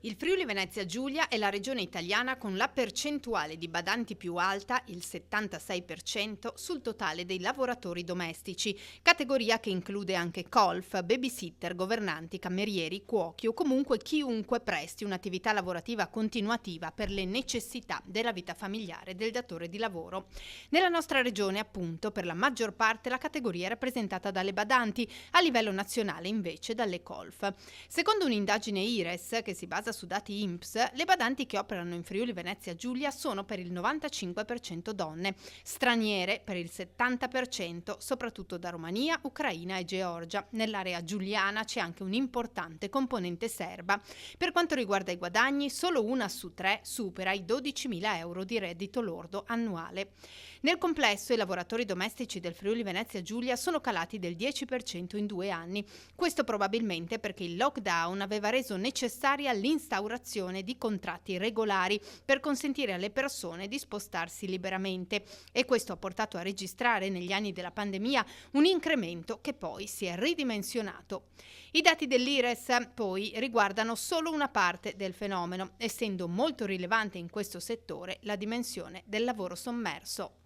Il Friuli Venezia Giulia è la regione italiana con la percentuale di badanti più alta, il 76%, sul totale dei lavoratori domestici, categoria che include anche colf, babysitter, governanti, camerieri, cuochi o comunque chiunque presti un'attività lavorativa continuativa per le necessità della vita familiare del datore di lavoro. Nella nostra regione, appunto, per la maggior parte la categoria è rappresentata dalle badanti, a livello nazionale invece dalle colf. Secondo un'indagine IRES che si basa su dati INPS, le badanti che operano in Friuli Venezia Giulia sono per il 95% donne, straniere per il 70%, soprattutto da Romania, Ucraina e Georgia. Nell'area giuliana c'è anche un'importante componente serba. Per quanto riguarda i guadagni, solo una su tre supera i 12.000 euro di reddito lordo annuale. Nel complesso i lavoratori domestici del Friuli Venezia Giulia sono calati del 10% in 2 anni. Questo probabilmente perché il lockdown aveva reso necessaria l'instaurazione di contratti regolari per consentire alle persone di spostarsi liberamente, e questo ha portato a registrare negli anni della pandemia un incremento che poi si è ridimensionato. I dati dell'IRES poi riguardano solo una parte del fenomeno, essendo molto rilevante in questo settore la dimensione del lavoro sommerso.